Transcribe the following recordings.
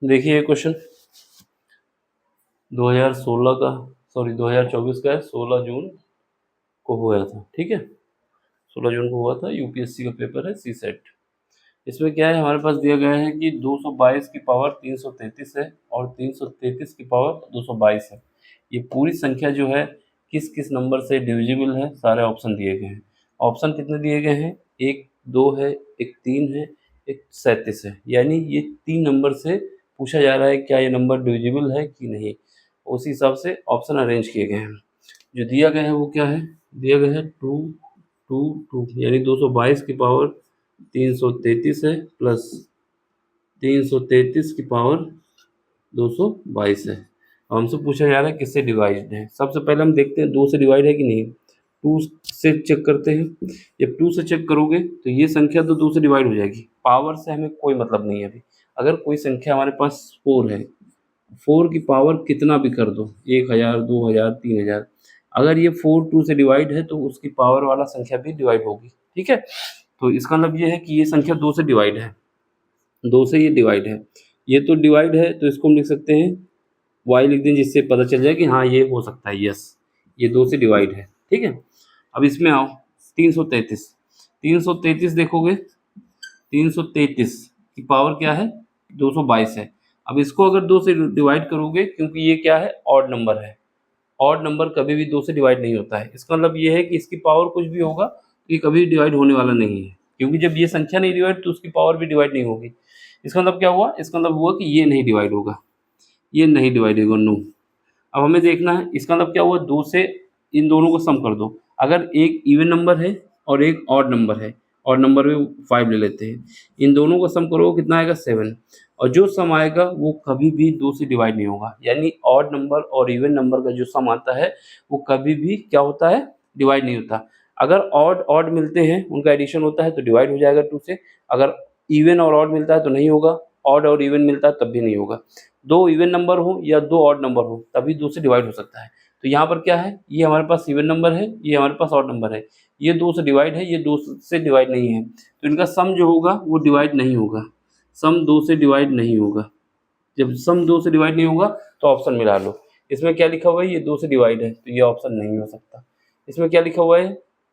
देखिए क्वेश्चन 2016 का 2024 का है, 16 जून को हुआ था। ठीक है, 16 जून को हुआ था, यूपीएससी का पेपर है, सी सेट। इसमें क्या है, हमारे पास दिया गया है कि 222 की पावर 333 है और 333 की पावर 222 है। ये पूरी संख्या जो है किस किस नंबर से डिविजिबल है, सारे ऑप्शन दिए गए हैं। ऑप्शन कितने दिए गए हैं, एक 2 है, एक 3 है, एक 37 है। यानी ये 3 नंबर से पूछा जा रहा है क्या ये नंबर डिविजिबल है कि नहीं। उसी हिसाब से ऑप्शन अरेंज किए गए हैं। जो दिया गया है वो क्या है, दिया गया है 2 2 2, यानी 222 की पावर 333 है प्लस 333 की पावर 222 है। हमसे पूछा जा रहा है किससे डिवाइड है। सबसे पहले हम देखते हैं 2 से डिवाइड है कि नहीं। 2 से चेक करते हैं। जब 2 से चेक करोगे तो ये संख्या तो 2 से डिवाइड हो जाएगी। पावर से हमें कोई मतलब नहीं है अभी। अगर कोई संख्या हमारे पास 4 है, 4 की पावर कितना भी कर दो, 1000, 2000, 3000, अगर ये 4 2 से डिवाइड है तो उसकी पावर वाला संख्या भी डिवाइड होगी। ठीक है, तो इसका मतलब ये है कि ये संख्या 2 से डिवाइड है, 2 से ये डिवाइड है। ये तो डिवाइड है तो इसको हम लिख सकते हैं y लिख दें, जिससे पता चल जाए कि हाँ ये हो सकता है, यस ये 2 से डिवाइड है। ठीक है, अब इसमें आओ 333। 333 देखोगे, 333 की पावर क्या है, 222 है। अब इसको अगर 2 से डिवाइड करोगे, क्योंकि ये क्या है, ऑड नंबर है। ऑड नंबर कभी भी 2 से डिवाइड नहीं होता है। इसका मतलब ये है कि इसकी पावर कुछ भी होगा तो ये कभी डिवाइड होने वाला नहीं है, क्योंकि जब ये संख्या नहीं डिवाइड तो उसकी पावर भी डिवाइड नहीं होगी। इसका मतलब क्या हुआ, इसका मतलब हुआ कि ये नहीं डिवाइड होगा, ये नहीं डिवाइड होगा, नो। अब हमें देखना है इसका मतलब क्या हुआ, 2 से इन दोनों को सम कर दो। अगर एक इवन नंबर है और एक ऑड नंबर है, ऑड नंबर में 5 ले लेते हैं, इन दोनों का सम करो कितना आएगा, 7। और जो सम आएगा वो कभी भी 2 से डिवाइड नहीं होगा। यानी ऑड नंबर और इवन नंबर का जो सम आता है वो कभी भी क्या होता है, डिवाइड नहीं होता। अगर ऑड ऑड मिलते हैं, उनका एडिशन होता है तो डिवाइड हो जाएगा 2 से। अगर इवन और ऑड मिलता है तो नहीं होगा, ऑड और इवन मिलता है तब भी नहीं होगा। 2 इवन नंबर हो या 2 ऑड नंबर हो तभी 2 से डिवाइड हो सकता है। तो यहाँ पर क्या है, ये हमारे पास इवन नंबर है, ये हमारे पास ऑड नंबर है, ये 2 से डिवाइड है, ये 2 से डिवाइड नहीं है, तो इनका सम जो होगा वो डिवाइड नहीं होगा। सम 2 से डिवाइड नहीं होगा। जब सम 2 से डिवाइड नहीं होगा तो ऑप्शन मिला लो। इसमें क्या लिखा हुआ है, ये 2 से डिवाइड है तो ये ऑप्शन नहीं हो सकता। इसमें क्या लिखा हुआ है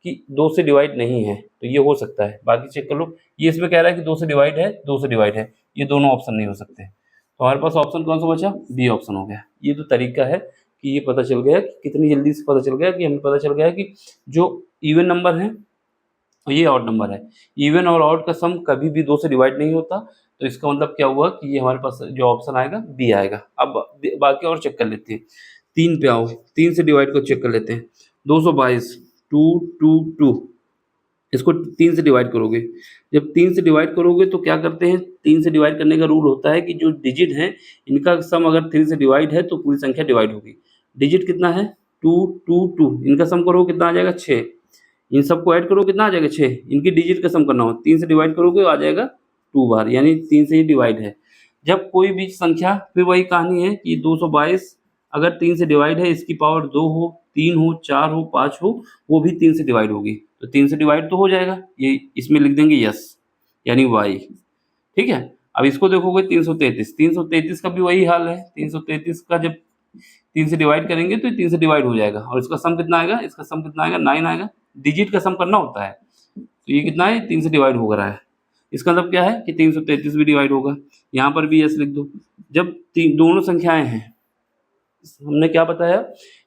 कि 2 से डिवाइड नहीं है तो ये हो सकता है, बाकी चेक कर लो। ये इसमें कह रहा है कि 2 से डिवाइड है, 2 से डिवाइड है, ये दोनों ऑप्शन नहीं हो सकते। तो हमारे पास ऑप्शन कौन सा बचा, बी ऑप्शन हो गया। ये तो तरीका है कि ये पता चल गया कि कितनी जल्दी से पता चल गया कि हमें पता चल गया कि जो इवन नंबर है और ये ऑड नंबर है, इवन और ऑड का सम कभी भी 2 से डिवाइड नहीं होता। तो इसका मतलब क्या हुआ कि ये हमारे पास जो ऑप्शन आएगा बी आएगा। अब बाकी और चेक कर लेते हैं। 3 पे आओ, 3 से डिवाइड को चेक कर लेते हैं। 222 2 2 2, इसको 3 से डिवाइड करोगे। जब 3 से डिवाइड करोगे तो क्या करते हैं, 3 से डिवाइड करने का रूल होता है कि जो डिजिट हैं इनका सम अगर 3 से डिवाइड है तो पूरी संख्या डिवाइड होगी। डिजिट कितना है, 2 2 2, इनका सम करो कितना आ जाएगा, 6। इन सबको ऐड करो कितना आ जाएगा, 6। इनकी डिजिट का सम करना हो, 3 से डिवाइड करोगे आ जाएगा 2 बार, यानी 3 से ही डिवाइड है। जब कोई भी संख्या, फिर वही कहानी है कि 222 अगर 3 से डिवाइड है, इसकी पावर 2 हो, 3 हो, 4 हो, 5 हो, वो भी 3 से डिवाइड होगी। तो 3 से डिवाइड तो हो जाएगा, ये इसमें लिख देंगे यस, यानी वाई। ठीक है, अब इसको देखोगे 333, 333 का भी वही हाल है। 333 का जब 3 से डिवाइड करेंगे तो 3 से डिवाइड हो जाएगा और इसका सम कितना आएगा, इसका सम कितना आएगा, 9 आएगा। डिजिट का सम करना होता है, तो ये कितना है, 3 से डिवाइड हो रहा है। इसका मतलब क्या है कि 333 भी डिवाइड होगा। यहाँ पर भी यस लिख दो। जब दोनों संख्याएं हैं, हमने क्या बताया,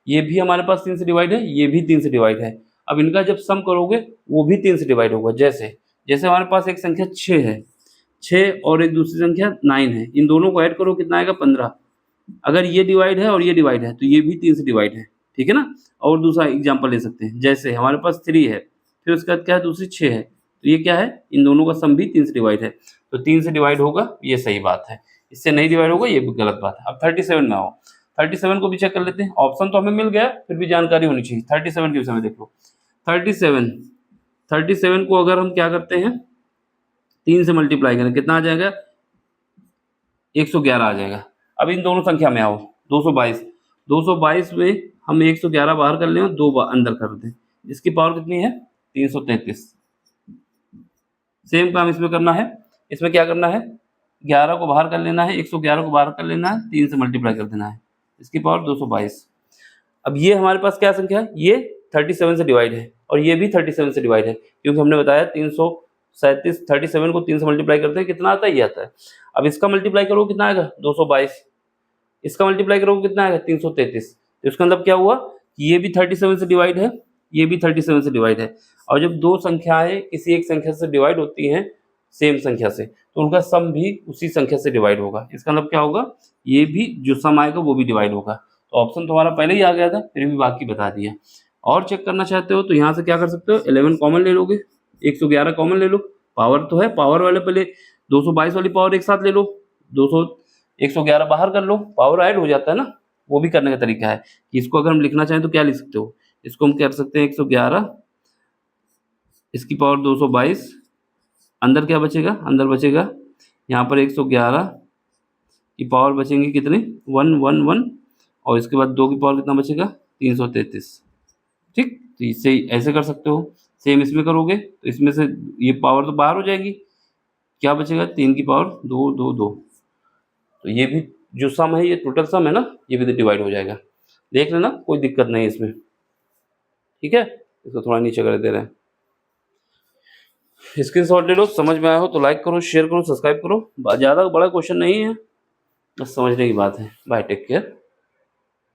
ये भी हमारे पास 3 से डिवाइड है, ये भी 3 से डिवाइड है। अब इनका जब सम करोगे वो भी 3 से डिवाइड होगा। जैसे जैसे हमारे पास एक संख्या 6 है, 6 और एक दूसरी संख्या 9 है, इन दोनों को ऐड करो कितना आएगा, 15। अगर ये डिवाइड है और ये डिवाइड है तो ये भी 3 से डिवाइड है। ठीक है ना। और दूसरा एग्जांपल ले सकते हैं, जैसे हमारे पास 3 है, फिर उसके बाद क्या है, दूसरी 6 है, तो ये क्या है, इन दोनों का सम भी 3 से डिवाइड है। तो 3 से डिवाइड होगा, ये सही बात है। इससे नहीं डिवाइड होगा, ये भी गलत बात है। अब 37 में आओ, 37 को भी चेक कर लेते हैं। ऑप्शन तो हमें मिल गया, फिर भी जानकारी होनी चाहिए। 37 के विषय में देख लो। 37 को अगर हम क्या करते हैं, 3 से मल्टीप्लाई करें कितना आ जाएगा, 111 आ जाएगा। अब इन दोनों संख्या में आओ, 222 में हम 111 बाहर कर लें और 2 अंदर कर दें, इसकी पावर कितनी है, 333। सेम काम इसमें करना है। इसमें क्या करना है, 11 को बाहर कर लेना है, 111 को बाहर कर लेना है, 3 से मल्टीप्लाई कर देना है, इसकी पावर 222। अब ये हमारे पास क्या संख्या है, ये 37 से डिवाइड है और ये भी 37 से डिवाइड है, क्योंकि हमने बताया 337 37 को 3 से मल्टीप्लाई करते हैं कितना आता है, ये आता है। अब इसका मल्टीप्लाई करो कितना आएगा 222, इसका मल्टीप्लाई करोगे कितना आएगा 333। तो इसका मतलब क्या हुआ कि ये भी 37 से डिवाइड है, ये भी 37 से डिवाइड है। और जब दो संख्याएं किसी एक संख्या से डिवाइड होती हैं सेम संख्या से, तो उनका सम भी उसी संख्या से डिवाइड होगा। इसका मतलब क्या होगा, ये भी जो सम आएगा वो भी डिवाइड होगा। तो ऑप्शन तुम्हारा पहले ही आ गया था, फिर भी बाकी बता दिया। और चेक करना चाहते हो तो यहाँ से क्या कर सकते हो, 11 कॉमन ले लोगे, 111 कॉमन ले लो, पावर तो है, पावर वाले पहले 222 वाली पावर एक साथ ले लो, 200 111 बाहर कर लो, पावर ऐड हो जाता है ना। वो भी करने का तरीका है कि इसको अगर हम लिखना चाहें तो क्या लिख सकते हो, इसको हम कर सकते हैं 111, इसकी पावर 222, अंदर क्या बचेगा, अंदर बचेगा यहाँ पर 111 की पावर बचेंगी कितने 111, और इसके बाद 2 की पावर कितना बचेगा 333। ठीक, तो इसे ऐसे कर सकते हो। सेम इसमें करोगे तो इसमें से ये पावर तो बाहर हो जाएगी, क्या बचेगा 3 की पावर 2 2 2। तो ये भी जो सम है, ये टोटल सम है ना, ये भी डिवाइड हो जाएगा। देख लेना, कोई दिक्कत नहीं है इसमें। ठीक है, इसको थोड़ा नीचे कर दे रहे हैं। स्क्रीनशॉट ले लो, समझ में आया हो तो लाइक करो, शेयर करो, सब्सक्राइब करो। ज़्यादा बड़ा क्वेश्चन नहीं है, बस समझने की बात है। Bye, take care.